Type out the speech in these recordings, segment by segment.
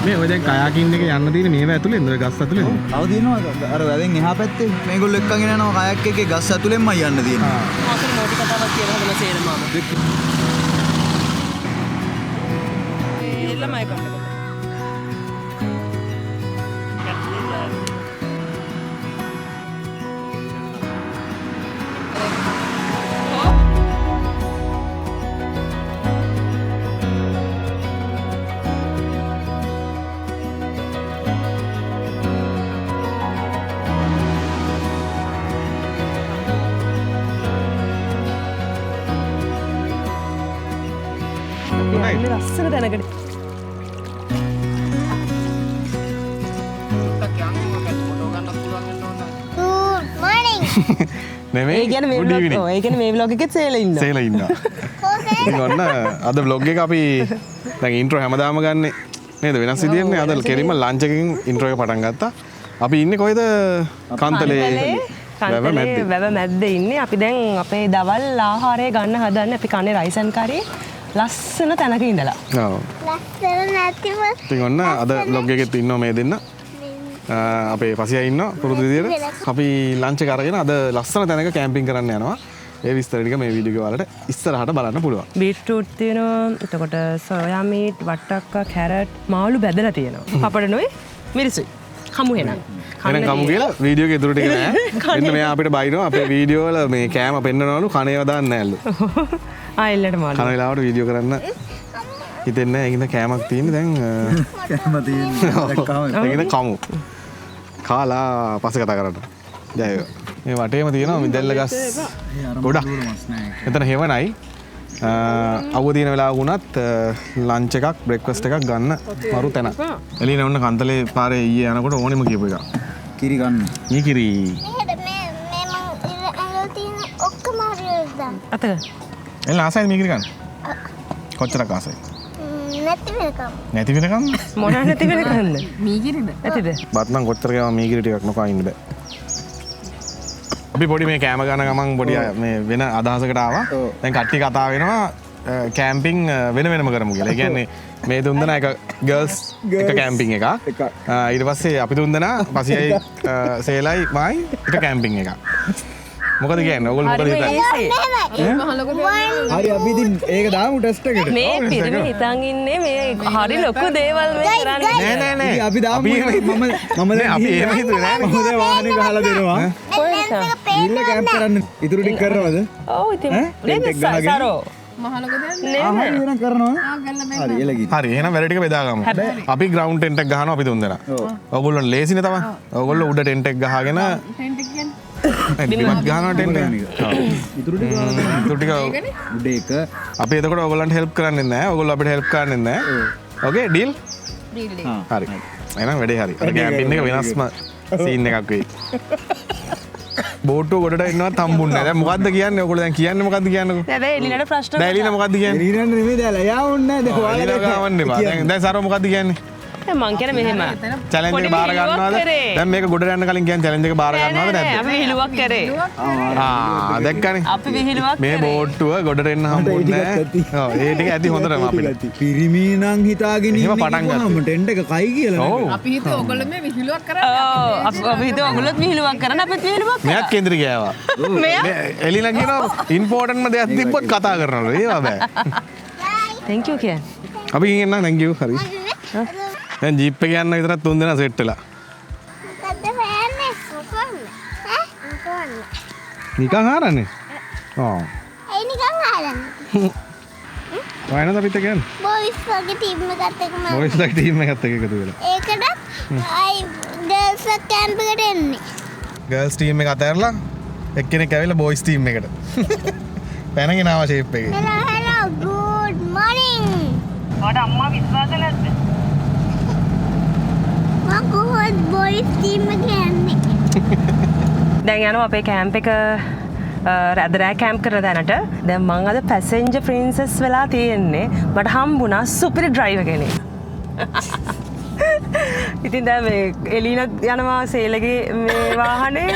මේ ඔය දැන් කයාකින් එක යන්න තියෙන මේව ඇතුලෙන්ද ඔය ගස් ඇතුලෙන්ද? තව තියෙනවා අර වැදෙන් එහා පැත්තේ මේගොල්ලෝ එක්කගෙන යනවා කයක් එකේ ගස් ඇතුලෙන්මයි යන්න තියෙනවා. මාසෙ මොටි කතාවක් කියලා හදලා සේරමාම. ළමයි කන්න. ලස්සන දැනකට නෙමෙයි ඒ කියන්නේ මේ vlog එකෙත් සේලා ඉන්නවා. සේලා ඉන්නවා. ඉතින් ඔන්න අද vlog එක අපි දැන් intro හැමදාම ගන්නෙ නේද වෙනස් විදියෙන්නේ. අද කෙලින්ම lunch එකකින් intro එක පටන් ගත්තා. අපි ඉන්නේ කොහෙද? කන්තලේ වැව මැද්දේ ඉන්නේ. අපි දැන් අපේ දවල් ආහාරය ගන්න හදන්නේ. අපි කන්නේ rice and curry. ලස්සන තැනක ඉඳලා. ඔව්. ලස්සන නැතිව. ඉතින් ඔන්න අද vlog එකෙත් ඉන්නවා මේ දෙන්න. අපේ පසියා ඉන්නවා පුරුදු විදියට. අපි ලන්ච් එක අරගෙන අද ලස්සන තැනක කැම්පින් කරන්න යනවා. ඒ විස්තර ටික මේ වීඩියෝ එක වලට ඉස්සරහට බලන්න පුළුවන්. බීට්රූට් තියෙනවා. එතකොට සෝයා මීට්, වට්ටක්කා, කැරට්, මාළු බැදලා තියෙනවා. පපඩනොයි මිරිසුයි. කමු එහෙනම්. එහෙනම් කමු කියලා වීඩියෝ එක ඉදිරියට නෑ. මෙන්න මෙයා අපිට බයිනවා අපේ වීඩියෝ වල මේ කෑම පෙන්නනවලු කණේව දාන්න නෑලු. ආයෙල්ලට මාළු. කන වෙලාවට වීඩියෝ කරන්න හිතෙන්නේ නැහැ. ඒකින්ද කෑමක් තියෙන්නේ දැන් කැම තියෙනවා. දැක්කම ඒකින්ද කමු. කාලා පස්සේ කතා කරන්න. ජය වේවා. මේ වටේම තියෙනවා මිදෙල්ල ගස් ගොඩක්. එතන හෙවණයි. අවුව තියෙන වෙලාවක වුණත් ලන්ච් එකක් බ්‍රෙක්ෆාස්ට් එකක් ගන්න මරු තැන. එළින ඔන්න කන්තලේ පාරේ ඊයේ යනකොට ඕනෙම කියපු එක. කිරි ගන්න. මේ කිරි. මේ මම අර තියෙන ඔක්කොම හරියට දාන්න. අතක. එළ ආසයි මේ කිරි ගන්න. කොච්චරක් ආසයි? නැති වෙනකම්. නැති වෙනකම් මොනවා නැති වෙනකන්ද? මීගිරිද? ඇතිද? බත් නම් කොච්චර ගාව මේ කිරි ටිකක් නොකා ඉන්න බෑ. අපි පොඩි මේ කෑම ගන්න ගමන් පොඩි මේ වෙන අදහසකට ආවා. දැන් කට්ටිය කතා වෙනවා කැම්පින් වෙන වෙනම කරමු කියලා. ඒ කියන්නේ මේ තුන්දෙනා එක ගර්ල්ස් එක කැම්පින් එකක්. ඊට පස්සේ අපි තුන්දෙනා පසියයි සේලයි මයි එක කැම්පින් එකක්. මොකද කියන්නේ? ඔයගොල්ලෝ මොකද හිතන්නේ? හරි අපි ඉතින් ඒක දාමු ටෙස්ට් එකට. මේ පිරිමි හිතන් ඉන්නේ මේ හරි ලොකු දේවල් මේ කරන්නේ. නෑ අපි දාමු මම දැන් අපි එහෙම හිතුවේ නෑ. මම දැන් වාහනේ ගහලා දෙනවා. ඉල්ල කැම්ප් කරන්න ඉතුරු ටික කරනවද? ඔව් ඉතින් නේද සරෝ ආහාර වෙන කරනවා. හරි එළගි. හරි එහෙනම් වැඩ ටික බෙදාගමු. අපි ග්‍රවුන්ඩ් ටෙන්ට් එක ගහනවා අපි තුන්දෙනා. ඔයගොල්ලෝ ලේසිනේ තමයි. ඔයගොල්ලෝ උඩ ටෙන්ට් එක ගහගෙන ටෙන්ට් එක කියන්නේ බිමත් ගහනවා ටෙන්ට් එක. ඉතුරු ටික උඩ එක අපි එතකොට ඔයගොල්ලන්ට හෙල්ප් කරන්නේ නැහැ. ඔයගොල්ලෝ අපිට හෙල්ප් කරන්නේ නැහැ. ඕකේ ඩීල්? හරි. එහෙනම් වැඩේ හරි. අර කැම්පින් එක වෙනස්ම සීන් එකක් වෙයි. බෝට්ටුව ගොඩට එන්නවත් හම්බුන්නේ නැහැ. දැන් මොකද්ද කියන්නේ? ඔයගොල්ලෝ දැන් කියන්නේ මොකද්ද කියන්නකෝ? දැන් එලිනට ප්‍රශ්න දැන් එලින මොකද්ද කියන්නේ? ඊරන්න නෙමෙයි දාලා යා ඕන්නේ නැහැ. දැන් එලින ගාවන්න එපා. දැන් සරෝ මොකද්ද කියන්නේ? මං කියන මෙහෙම චැලෙන්ජ් එක බාර ගන්නවද? දැන් මේක ගොඩට යන්න කලින් කියන්නේ චැලෙන්ජ් එක බාර ගන්නවද නැද්ද? අපි විහිළුවක් කරේ. දැක්කනේ. අපි විහිළුවක් මේ බෝට්ටුව ගොඩට එන්න හම්බුන්නේ නැහැ. ඔව් ඒ ටික ඇති හොඳටම අපිට. පිරිමි නම් හිතාගෙන එහෙම පටන් ගත්තා. ටෙන්ට් එක කයි කියලා. ඔව්. අපි හිතුවා ඔයගොල්ලෝ මේ විහිළුවක් කරන්නේ. ඔව් අපි හිතුවා ඔයගොල්ලොත් විහිළුවක් කරන්න අපිත් විහිළුවක් කරා. මෙයාත් කේන්ද්‍ර ගෑවා. එලින කියනවා ඉම්පෝටන්ට්ම දෙයක් තිබ්බොත් කතා කරනවලු. ඒවා බෑ. thank you කියන්නේ. අපි ගිහින් එන්න thank you. හරි. දැන් ජීප් එක යන්න විතරක් තුන් දෙනා සෙට් වෙලා. මොකද්ද හොයන්නේ? මොකක්ද? නිකන් හරන්නේ. ඔව්. ඒ නිකන් හරන්නේ. වයින්ද අපිට කියන්නේ? බොයිස් වගේ ටීම් එකත් එක්ක මම. බොයිස් ලයික් ටීම් එකත් එක්ක එකතු වෙලා. ඒකට අයි ගර්ල්ස් කැම්ප් එකට එන්නේ. ගර්ල්ස් ටීම් එක අතහැරලා එක්කෙනෙක් ඇවිල්ලා බොයිස් ටීම් එකට. පැනගෙන ආවා ෂේප් එකේ. hello good morning. ඔයාට අම්මා විශ්වාස නැද්ද? මම කොහොමද බොයිස් ටීම් එකට යන්නේ? දැන් යනවා අපේ කැම්ප් එක රැදරෑ කෑම්ප් කරන තැනට. දැන් මං අද පැසෙන්ජර් ප්‍රින්සස් වෙලා තියෙන්නේ. මට හම්බුණා සුපිරි ඩ්‍රයිවර් කෙනෙක්. ඉතින් දැන් මේ එලින යනවා සේලගේ මේ වාහනේ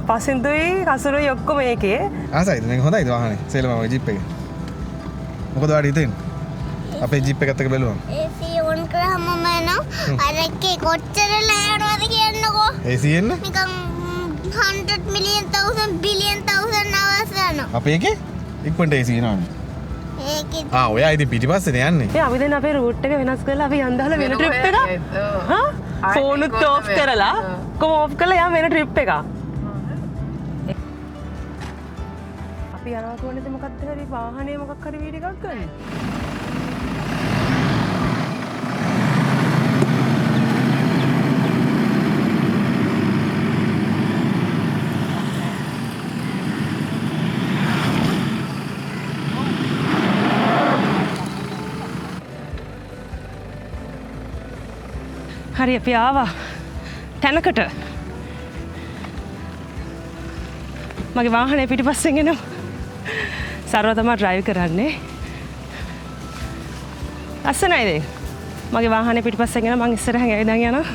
පසින්දුයි කසුරුයි ඔක්කොම ඒකේ. ආසයිද මේක හොඳයිද වාහනේ සේලම ජීප් එක. මොකද වාඩි හිටින්නේ? අපේ ජීප් එකත් එක්ක බැලුවම. AC on කරාම මම අර එකේ කොච්චර ලෑනවද කියන්නකෝ. AC එන්න? නිකන් 100 million thousand billion thousand hours යනවා. අපේ එකේ ඉක්මනට AC එනවනේ. ඒකේ ඔයා ඉතින් පිටිපස්සේනේ යන්නේ. ඒ අපි දැන් අපේ රූට් එක වෙනස් කරලා අපි යන්දාලා වෙන ට්‍රිප් එකක්. හා? ෆෝනුත් ඕෆ් කරලා කොහොම ඕෆ් කරලා යම් වෙන ට්‍රිප් එකක්. අපි යනවා කොහොමද මොකක්ද හරි වාහනේ මොකක් හරි වීඩියෝ එකක් ගන්න. හරි අපි ආවා තැනකට. මගේ වාහනේ පිටිපස්සෙන් එනවා. සරව තමයි ඩ්‍රයිව් කරන්නේ. අස්සනයිද? මගේ වාහනේ පිටිපස්සෙන් එනවා මං ඉස්සරහින් ඇවිදන් යනවා.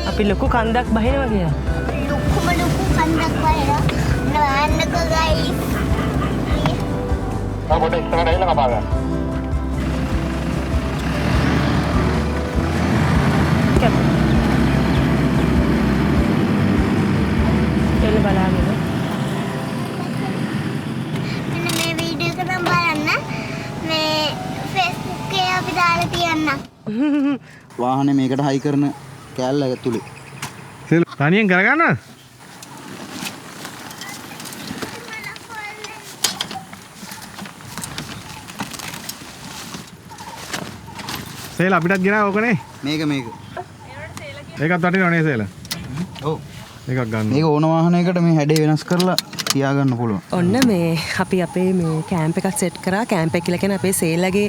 අපි ලොකු කන්දක් බහිනවා කියලා. ලොකු කන්දක් වහලා නෑන්නක ගයිස්. පොඩ ඉස්සරහට ඇවිල්ලා කපා ගන්න. එළ බලාගෙන. මෙන්න මේ වීඩියෝ එක නම් බලන්න. මේ Facebook එකේ අපි දාලා තියන්න. වාහනේ මේකට හයි කරන කෑල්ල ඇතුලේ. සේල තනියෙන් කරගන්නවද? සේල අපිටත් ගෙනාව ඕකනේ. මේක. ඒකත් වටිනවනේ සේල. ඔව්. එකක් ගන්න. මේක ඕන වාහනයකට මේ හැඩේ වෙනස් කරලා තියාගන්න පුළුවන්. ඔන්න මේ අපි අපේ මේ කෑම්ප් එකක් සෙට් කරා. කෑම්ප් එක කියලා කියන්නේ අපේ සේලගේ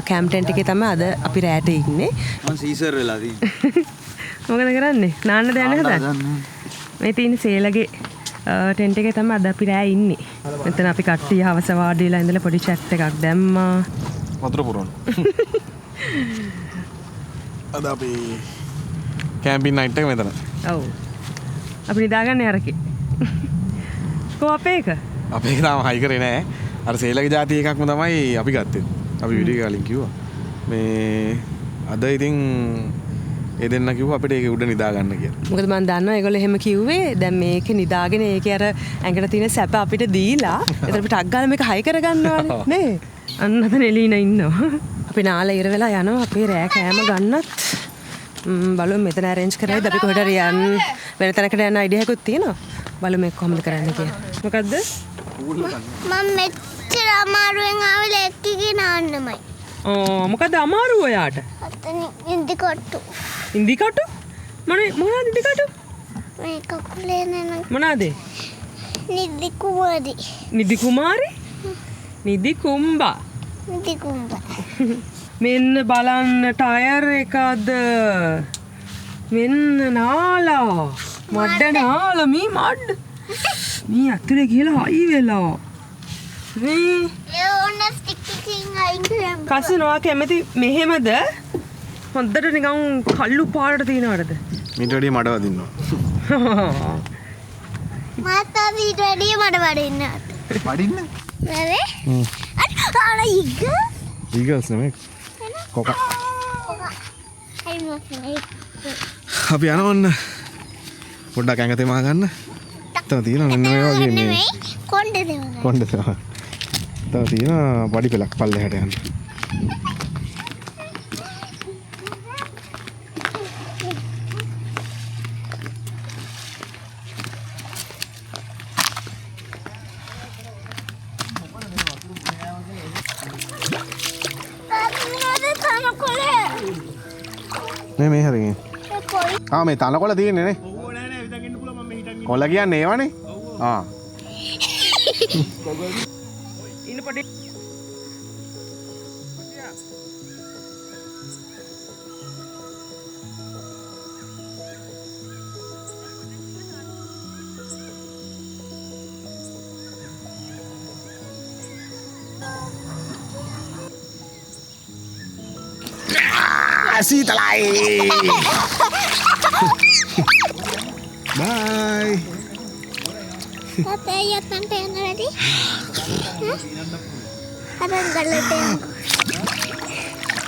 කෑම්ප් ටෙන්ට් එකේ තමයි අද අපි රැට ඉන්නේ. මම සීසර් වෙලා තියෙන්නේ. මොකද කරන්නේ? නාන්න දෙයක් නැහැ. මේ තියෙන සේලගේ ටෙන්ට් එකේ තමයි අද අපි රෑ ඉන්නේ. මෙතන අපි කට්ටිය හවස වාඩි වෙලා ඉඳලා පොඩි chat එකක් දැම්මා. වතුර පුරවන්න. අද අපි කැම්පින් නයිට් එක මෙතන. ඔව්. අපි නිදාගන්නේ අරකේ. කොහොම අපේ එක? අපේ එක තාම හයි කරේ නෑ. අර සේලගේ જાති එකක්ම තමයි අපි ගත්තේ. අපි වීඩියෝ එක කලින් කිව්වා. මේ අද ඉතින් ඒ දෙන්න කිව්වා අපිට ඒක උඩ නිදා ගන්න කියලා. මොකද මම දන්නවා ඒගොල්ලෝ එහෙම කිව්වේ. දැන් මේකේ නිදාගෙන ඒකේ අර ඇඟට තියෙන සැප අපිට දීලා එතන අපි ටක් ගාලා මේක හයි කරගන්නවානේ නේ. අන්න අතන එලීන ඉන්නවා. අපි නාලා ඉර වෙලා යනවා අපේ රෑ කෑම ගන්නත්. බලමු මෙතන arrange කරයිද අපි කොහෙට හරි යන්න වෙන තැනකට යන්න idea එකකුත් තියෙනවා. බලමු මේක කොහොමද කරන්න කියලා. මොකද්ද? මම මෙච්චර අමාරුවෙන් ආවේ එක්කගේ නාන්නමයි. මොකද අමාරුව ඔයාට? අතන ඉන්දි කොට්ටු. ඉන්දි කටු? මොනවද ඉන්දි කටු? මේ කකුලේ නන මොනවාද? නිදි කුමාරි. නිදි කුමාරි? නිදි කුම්බා. නිදි කුම්බා. මෙන්න බලන්න ටයර් එකද මෙන්න නාලා මඩ නාලා මේ මඩ මේ අතුලේ ගිහලා හයි වෙලා මේ ඒ ඕන ස්ටික් එකකින් අයින් කරන්න. කසනවා කැමති මෙහෙමද හොඳට නිකන් කල්ලු පාටට තියනවද මීට වැඩිය මඩ වදින්නවා. මාතා ඊට වැඩිය මඩ වඩින්න. වඩින්න? නේද? අර ඉග. ඊගල්ස් නෙමෙයි. කොක. හරි මොකක්ද? අපි යනවන්න. පොඩ්ඩක් ඇඟ තෙමා ගන්න. තව තියෙනවා මෙන්න මේ වගේ මේ. කොණ්ඩේ දෙවන. කොණ්ඩේ තව. තව තියෙනවා පඩි පෙලක් පල්ලෙහාට යන්න. මේ හරිනේ. මේ තනකොළ තියෙන්නේ නේ. කොළ කියන්නේ ඒවනේ. ඉන්න පොඩි සීතලයි. බයි. තාත්තේ යත්තන්ට යන්න වැඩි. අරන් ගලට යන්න.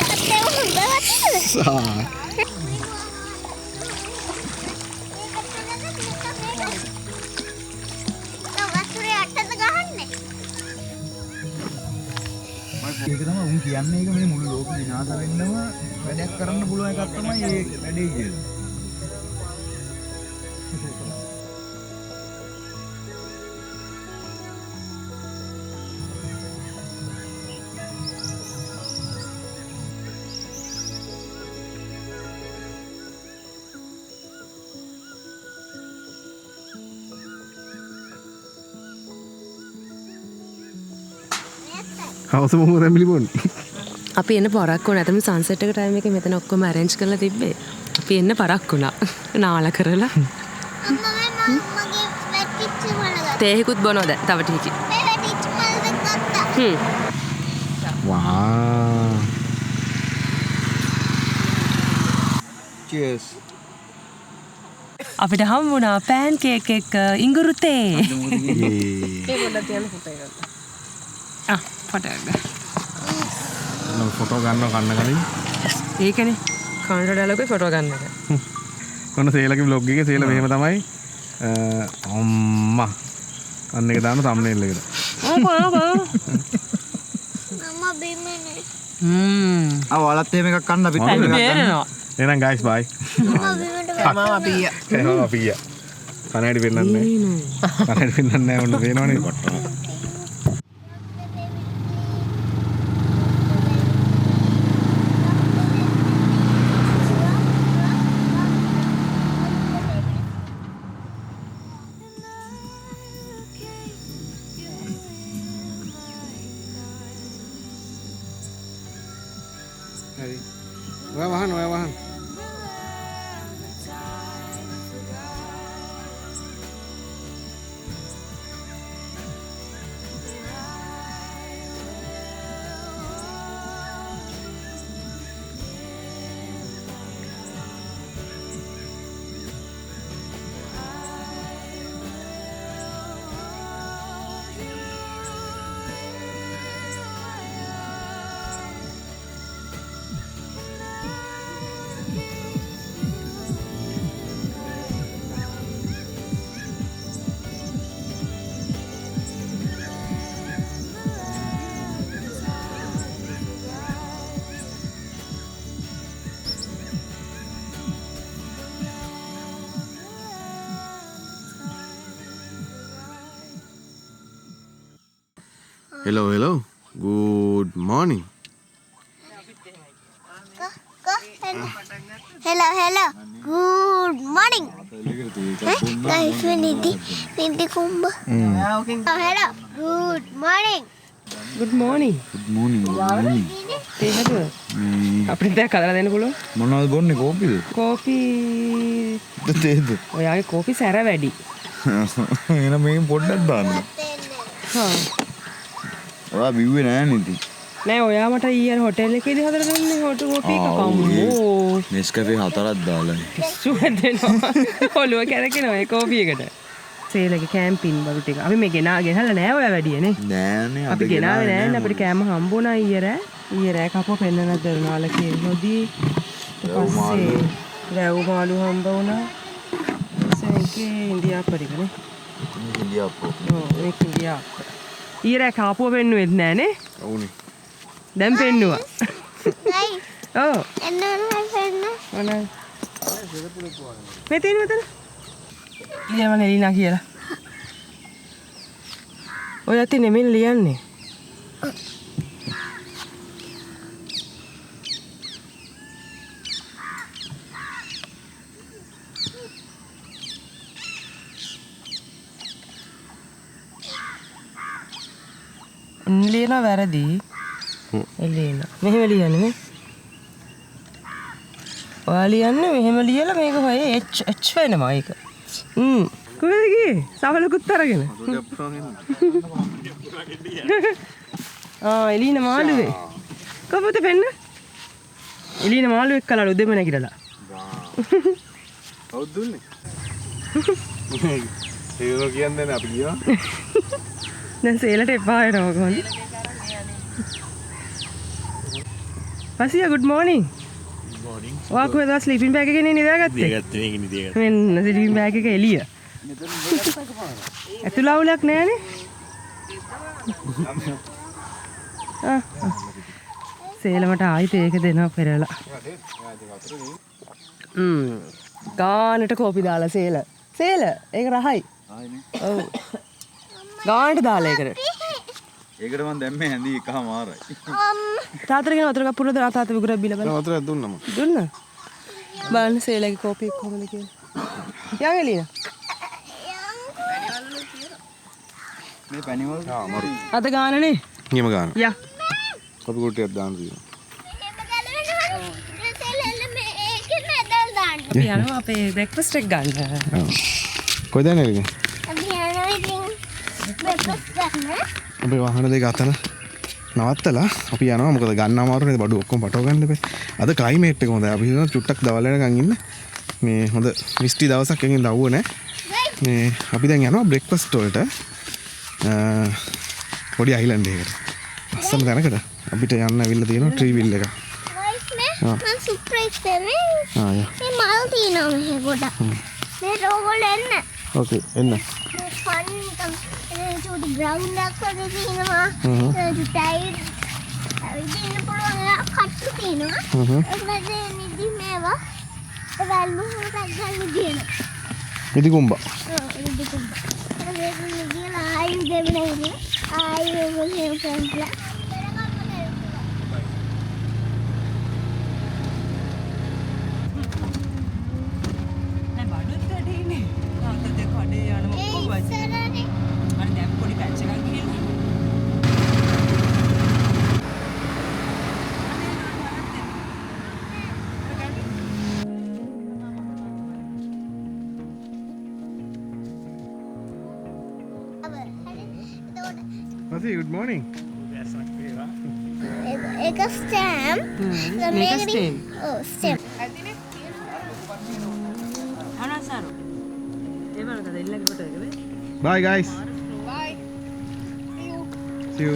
තාත්තේ හොඳ වටද? වතුරේ අටද ගහන්නේ. ඒක තමයි උන් කියන්නේ ඒක මේ මුළු ලෝකෙ විනාශ වෙන්නම වැඩක් කරන්න පුළුවන් එකක් තමයි මේ වැඩේ කියන්නේ. හවස මොකද දැන් පිළිපොන්නේ? අපි එන්න පරක් වුණා. නැතම සන්සෙට් එක ටයිම් එකේ මෙතන ඔක්කොම අරේන්ජ් කරලා තිබ්බේ. අපි එන්න පරක් වුණා. නාලා කරලා. අම්මා මගේ වැටිච්ච මල ගත්තා. තේහිකුත් බොනවද? තව ටිකකින්. මේ වැටිච්ච මල ගත්තා. වා. cheers. අපිට හම් වුණා පෑන් කේක් එක ඉඟුරු තේ. ඒ පොඩ්ඩක් තියන්න ෆොටෝ එකක්. ෆොටෝ එක. ෆොටෝ ගන්නවා කන්න කලින්. ඒකනේ. කනට ඩයලොග් ෆොටෝ ගන්න එක. ඔන්න සේලගේ බ්ලොග් එකේ සේල මෙහෙම තමයි. අම්මා. අන්න එක දාන්න thumbnail එකට. අම්මා බිමනේ. ඔයාලත් එහෙම එකක් කන්න අපිත් පැණි බේරනවා. එහෙනම් guys bye. අම්මා බිමට මාව අපි එහෙනම් අපි ගියා. කනහැඩි පෙන්නන්නේ නැහැ. කනහැඩි පෙන්නන්නේ නැහැ ඔන්න පේනවනේ. හරි. ඔයා වහන්න. Hello. Good morning. Hello. Good morning. Guys, we need kumba. Hello. Good morning. good morning. තේ හදුවා. අපිට දැන් කලලා දෙන්න පුළුවන්. මොනවද බොන්නේ කෝපිද? කෝපි තේද? ඔයාගේ කෝපි සැර වැඩි. එහෙනම් මේක පොඩ්ඩක් දාන්න. හා. ඔයා බිව්වේ නෑ නේද? නෑ ඔයා මට ඊයර හොටෙල් එකේදී හදලා දුන්නේ හොට කෝපි එක කම්මෝ. නෙස්කැෆේ 4ක් දාලා. පිස්සු හැදෙනවා. ඔළුව කැරකෙනවා ඒ කෝපි එකට. සේලගේ කැම්පින් බඩු ටික. අපි මේ ගෙනල්ලා නෑ ඔයා වැඩියනේ. නෑනේ අපි ගෙනාවේ නෑනේ අපිට කෑම හම්බුණා ඊයර කපුව පෙන්නන දරුණාලකේ නොදී ඊට පස්සේ රැව් මාළු හම්බ වුණා. ඒකේ ඉන්දියාප්පරිකනේ. ඉන්දියාප්පෝ. ඔව් ඒක ඉන්දියාප්ප. ඊයර කපුව පෙන්නුවෙත් නෑනේ. ඔව්නේ. දැන් පෙන්නුවා. Guys, ඔව්. එන්න friend. මොනවාද? මෙතන. ලියවන එලිනා කියලා. ඔයත් නෙමෙයි ලියන්නේ. ලියන වැරදි. එළියන. මෙහෙම ලියන්නේ නේ. ඔයා ලියන්නේ මෙහෙම ලියලා මේක හොය H වෙනවා ඒක. කොහෙද ගියේ? සවලකුත් අරගෙන. එළියන මාළුවේ. කොහොමද පෙන්න? එළියන මාළුවෙක් කලලා උදෙම නැගිටලා. කවුද දුන්නේ? ඒගොල්ලෝ කියන්නේ නැහැ අපි ගියා. දැන් සේලට එපා වෙනවා කොහොමද? පසියා good morning. Good morning. ඔයා කොහෙද ස්ලීපින් බෑග් එකේ නිදාගත්තේ? නිදාගත්තේ මේක නිදාගත්තා. මෙන්න ස්ලීපින් බෑග් එක එළිය. ඇතුළවුලක් නැහනේ. සේලමට ආයිත් ඒක දෙනවා පෙරලා. ගානට කෝපි දාලා සේල. සේල ඒක රහයි. ඔව්. ගානට දාලා ඒකට. ඒකට මම දැම්මේ හැඳි එකමාරයි. තාත්තට කියන වතුර කප් පුරද තාත්තා විගුරක් බිල බලන්න. වතුරක් දුන්නම. දුන්නා. බලන්න සේලගේ කෝපි කොහොමද කියලා. යන් එළියන. මේ පැණිවල අද ගානනේ. නියම ගන්න. යා. කොපි කුට්ටියක් දාන්න තියෙනවා. අපි යනවා අපේ බ්‍රෙක්ෆාස්ට් එක ගන්න. කොහෙද යන්නේ ඉතින්? අපි යනවා ඉතින් breakfast ගන්න. අපේ වාහන දෙක අතර නවත්තලා අපි යනවා. මොකද ගන්න අමාරු නේද බඩු ඔක්කොම පටව ගන්න බෑ. අද ක්ලයිමේට් එක හොඳයි. අපි හිතනවා චුට්ටක් දවල් වෙනකන් ඉන්න. මේ හොඳ මිස්ටි දවසක් එකකින් දවුව නැහැ. මේ අපි දැන් යනවා බ්‍රෙක්ෆාස්ට් වලට. පොඩි අයිලන්ඩ් එකකට. අස්සම තැනකට අපිට යන්න ඇවිල්ලා තියෙනවා ට්‍රීවිල් එක. මම සර්ප්‍රයිස් කරේ. යා. මේ මල් තියෙනවා මෙහෙ ගොඩක්. මේ රෝගවල එන්න. ඕකේ එන්න. මේ ෆන් චූටි ග්‍රවුන්ඩ් එකක් වගේ තියෙනවා. ටයිර් ඉන්න පුළුවන් කට්ටු තියෙනවා. ඒකද නිදි මේවා. ඒවලු හොරක් ගන්න දෙනවා. ඉදි කුම්බා. නිදි කුම්බා. ඒක නිදිලා ආයි දෙන්නේ. ආයි ඔයගොල්ලෝ ෆ්‍රෙන්ඩ්ලා. good morning. ඒක ස්ටෑම්ප්. මේක ස්ටේම්. ඔව් ස්ටෑම්ප්. අනසාරු. ඒ බලන්න දෙල්ලගේ ෆොටෝ එක වේ. Bye guys. Bye. See you.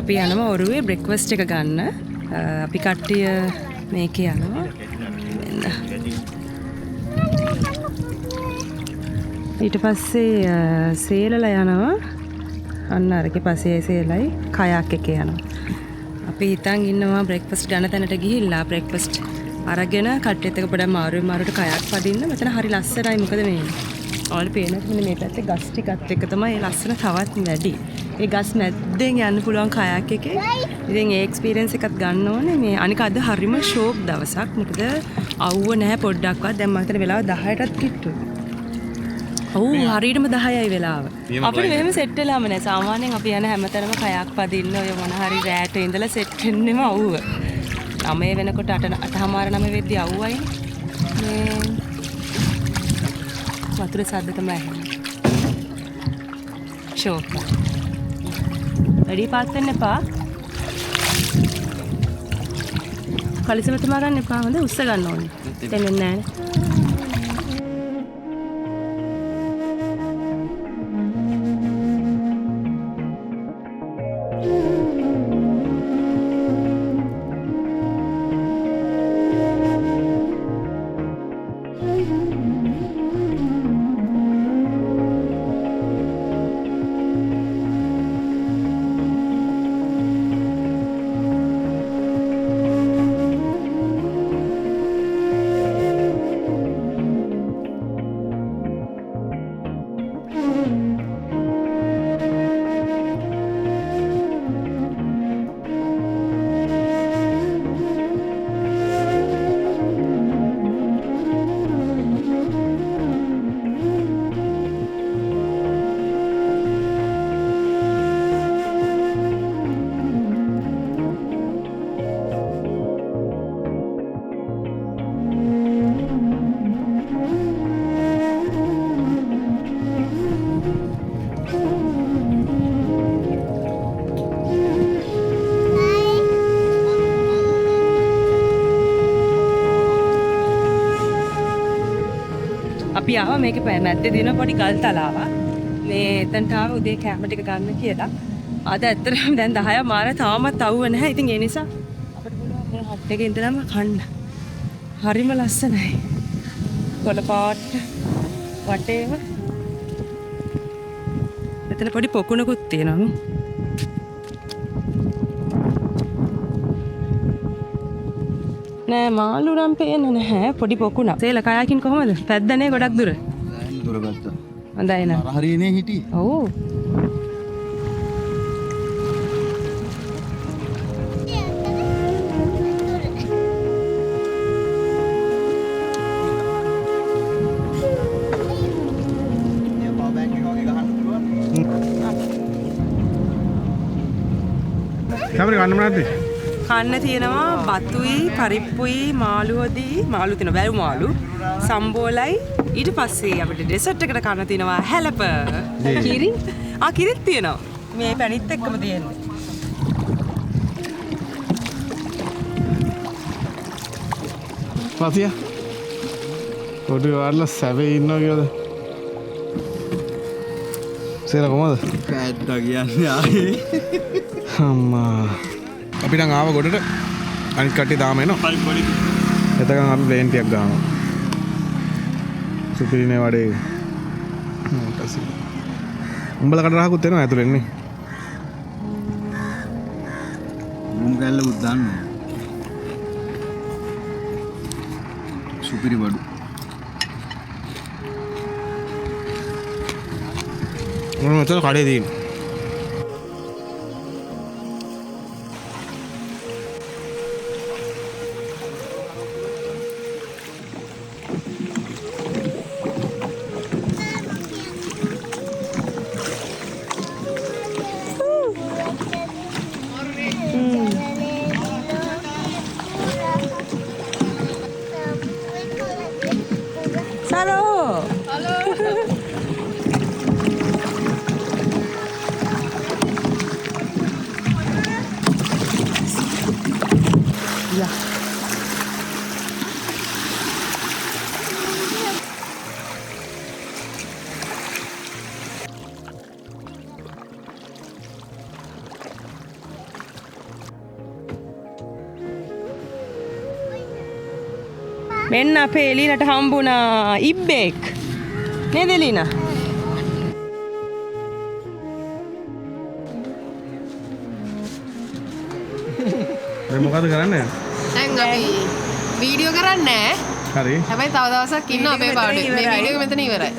අපි යනවා ඔරුවේ බ්‍රෙක්ෆාස්ට් එක ගන්න. අපි කට්ටිය මේකේ යනවා. ඊට පස්සේ සේලලා යනවා. අන්න අරකේ පස්සේ සේලයි කයක් එකේ යනවා. අපි හිතන් ඉන්නවා බ්‍රෙක්ෆාස්ට් ගන්න තැනට ගිහිල්ලා බ්‍රෙක්ෆාස්ට් අරගෙන කට්ටියත් එක්ක පොඩක් මාරුවෙන් කයක් පදින්න. මෙතන හරි ලස්සනයි. මොකද මේ ඔයාලට පේනකොට මේ පැත්තේ ගස් ටිකත් එක්ක තමයි මේ ලස්සන තවත් වැඩි. ඒ ගස් මැද්දෙන් යන්න පුළුවන් කයක් එකේ. ඉතින් ඒ එක්ස්පීරියන්ස් එකත් ගන්න ඕනේ. මේ අනික අද හරිම ෂෝක් දවසක්. මොකද අවුව නැහැ පොඩ්ඩක්වත්. දැන් මම හිතන්නේ වෙලාව 10ටත් කිට්ටුයි. ඔව් හරියටම 10යි වෙලාව. අපිට මෙහෙම සෙට් වෙලාම නැහැ. සාමාන්‍යයෙන් අපි යන හැමතැනම කයක් පදින්න ඔය මොන හරි රෑට ඉඳලා සෙට් වෙන්නෙම අවුව. 9 වෙනකොට 8:00 වෙද්දී අවුවයි. මේ වතුර සද්ද තමයි ඇහෙන්නේ. ෂෝක්. වැඩි පාත් වෙන්න එපා. කලිසම තමා ගන්න එපා. හොඳ උස්ස ගන්න ඕනේ. දෙන්නේ නැහැ. අපි ආවා මේකේ මැද්දේ දින පොඩි ගල් තලාවක්. මේ එතනට ආව උදේ කැම ටික ගන්න කියලා. අද ඇත්තටම දැන් 10 මාර තාමත් අවුව නැහැ. ඉතින් ඒ නිසා අපිට පුළුවන් මේ හට් එකේ ඉඳලාම කන්න. හරිම ලස්සනයි. කොළ පාට වටේම. එතන පොඩි පොකුණකුත් තියෙනවා. නෑ මාළු නම් පේන්නේ නැහැ. පොඩි පොකුණක්. සේල කයාකින් කොහමද? පැද්දනේ ගොඩක් දුර. දුර ගත්තා. හොඳයි නේද? හරියනේ හිටියේ. ඔව්. කැමරේ ගන්න මොනවද? කන්න තියෙනවා බතුයි, පරිප්පුයි, මාළු හොදි, මාළු තියෙනවා වැව් මාළු, සම්බෝලයි. ඊට පස්සේ අපිට ඩෙසර්ට් එකට කන්න තියෙනවා හැලප. කිරි? කිරිත් තියෙනවා. මේ පැණිත් එක්කම තියෙන්නේ. පාතියා. පොඩි වර්ලා සැවේ ඉන්නවා කියලාද? සේලා කොහමද? කෑද්දා කියන්නේ ආයේ. අම්මා. අපි නම් ආව ගොඩට අනිත් කට්ටිය තාම එනවා. එතකන් අපි ප්ලේන් ටිකක් ගන්නවා. සුපිරිනේ වඩේ. උඹලා කට රහකුත් එනවා ඇතුලෙන් නේ. මුම් ගැල්ලකුත් දාන්නවා. සුපිරි වඩු. මොන මෙතන කඩේ තියෙන්නේ. මෙන්න අපේ එලීනට හම්බුණා ඉබ්බෙක්. නේද එලීනා? දැන් මොකද කරන්නේ? දැන් අපි වීඩියෝ කරන්නේ හරි. හැබැයි තව දවසක් ඉන්න අපේ පාඩුවේ. මේ වීඩියෝ එක මෙතන ඉවරයි.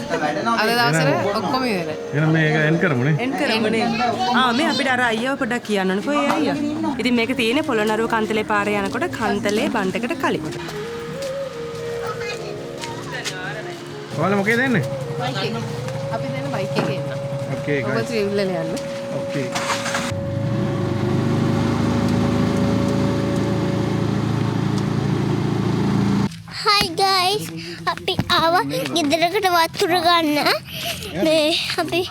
අද දවසට ඔක්කොම ඉවරයි. එහෙනම් මේක එන්ඩ් කරමුනේ. එන් කරමුනේ. මේ අපිට අර අයියව පොඩ්ඩක් කියන්න ඕනේ. කොහේ අයියා? ඉතින් මේක තියෙන්නේ පොළොන්නරුව කන්තලේ පාරේ යනකොට කන්තලේ බන්ටකට කලින්. ඔයාලා මොකේද එන්නේ? බයික් එක. අපි දෙන්න බයික් එකේ එන්න. ඕකේ ඔබ ත්‍රිවිල් වල යන්න. ඕකේ. Hi guys, අපි ආවා ගෙදරකට වතුර ගන්න. මේ අපි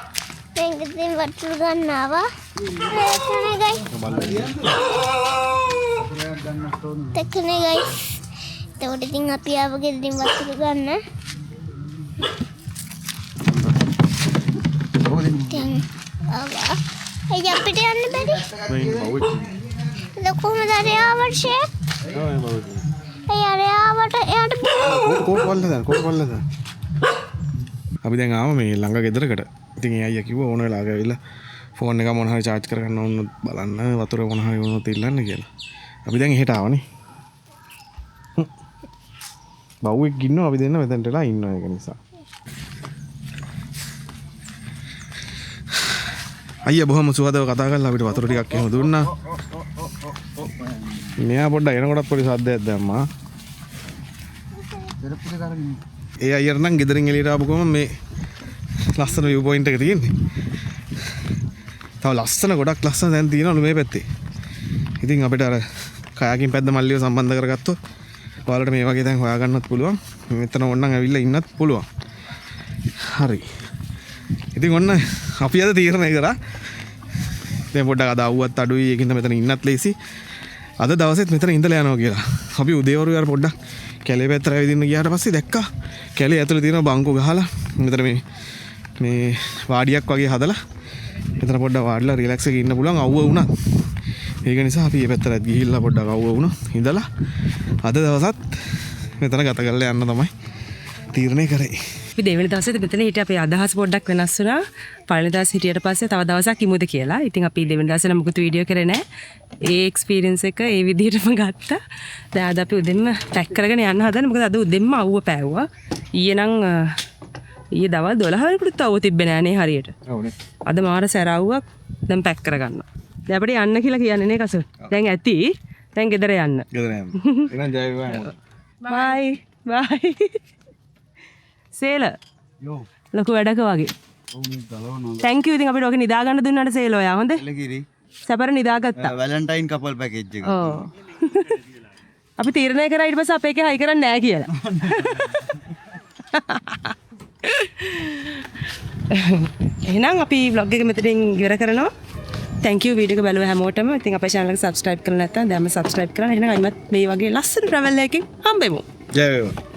ගෙදරින් වතුර ගන්න ආවා. ඒකනේ guys. ඒකනේ guys. එතකොට ඉතින් අපි ආවා ගෙදරින් වතුර ගන්න. දැන් ආවා. අයියා අපිට යන්න බැරි. මේ බවුයි. කොහොමද අර ආවර්ෂේ? එයාට කෝට් වල්ලද අපි දැන් ආව මේ ළඟ ගෙදරකට. ඉතින් ඒ අයියා කිව්වා ඕන වෙලාවක ඇවිල්ලා ෆෝන් එක මොන හරි charge කරගන්න ඕන බලන්න වතුර මොන හරි වුණොත් ඉල්ලන්න කියලා. අපි දැන් එහෙට ආවනේ. බවුවෙක් ඉන්නවා අපි දෙන්න මෙතනටලා ඉන්නවා ඒක නිසා. අයියා බොහොම සුවදව කතා කරලා අපිට වතුර ටිකක් එහෙම දුන්නා. මෙයා පොඩ්ඩක් එනකොටත් පොඩි සද්දයක් දැම්මා. ඒ අයියට නම් ගෙදරින් එළියට ආපු ගමන් මේ ලස්සන view point එක තියෙන්නේ. තව ලස්සන ගොඩක් ලස්සන දැන් තියෙනවලු මේ පැත්තේ. ඉතින් අපිට අර කයාකින් පැද්ද මල්ලිව සම්බන්ධ කරගත්තොත් ඔයාලට මේ වගේ දැන් හොයාගන්නත් පුළුවන්. මෙතන ඕනනම් ඇවිල්ලා ඉන්නත් පුළුවන්. හරි. ඉතින් ඔන්න අපි අද තීරණය කරා. දැන් පොඩ්ඩක් අද අවුවත් අඩුයි. ඒකින්ද මෙතන ඉන්නත් ලේසි. අද දවසෙත් මෙතන ඉඳලා යනවා කියලා. අපි උදේවරු යාර පොඩ්ඩක් කැලේ පැත්තට ඇවිදින්න ගියාට පස්සේ දැක්කා කැලේ ඇතුලේ තියෙන බංකෝ ගහලා මෙතන මේ වාඩියක් වගේ හදලා මෙතන පොඩ්ඩක් වාඩිලා රිලැක්ස් එකේ ඉන්න පුළුවන් අවුව වුණා. ඒක නිසා අපි මේ පැත්තට ගිහිල්ලා පොඩ්ඩක් අවුව වුණා. ඉඳලා අද දවසත් මෙතන ගත කරලා යන්න තමයි තීරණය කරේ. අපි දෙවෙනි දවසේදී මෙතන හිටිය අපේ අදහස් පොඩ්ඩක් වෙනස් වුණා. පළවෙනි දවසේ හිටියට පස්සේ තව දවසක් ඉමුද කියලා. ඉතින් අපි දෙවෙනි දවසේ නම් මුකුත් වීඩියෝ කරේ නැහැ. ඒ එක්ස්පීරියන්ස් එක ඒ විදිහටම ගත්තා. දැන් අද අපි උදෙන්ම පැක් කරගෙන යන්න හදන්නේ. මොකද අද උදෙන්ම අවුව පෑවුවා. ඊයේ දවල් 12 වෙනකොට අවුව තිබ්බේ නෑනේ හරියට. ඔව්නේ. අද මාර සැරවුවක් දැන් පැක් කරගන්නවා. දැන් අපිට යන්න කියලා කියන්නේ නේ කසු. දැන් ඇති. දැන් ගෙදර යන්න. ගෙදර යන්න. එහෙනම් ජය වේවා. බයි. බයි. සේල. යෝ ලොකු වැඩක වගේ. Thank you. ඉතින් අපිට ඔක නිදා ගන්න දුන්නාට සේල ඔයා හොඳේ. එලකිරි සැපර නිදාගත්තා. වැලන්ටයින් කපල් පැකේජ් එක. ඔව්. අපි තීරණය කරා ඊට පස්සේ අපේ එකේ හයි කරන්නේ නැහැ කියලා. එහෙනම් අපි vlog එක මෙතනින් ඉවර කරනවා. thank you වීඩියෝ එක බලව හැමෝටම. ඉතින් අපේ channel එක subscribe කරලා නැත්නම් දැන්ම subscribe කරලා එහෙනම් අයිමත් මේ වගේ ලස්සන travel එකකින් හම්බෙමු. ජය වේවා.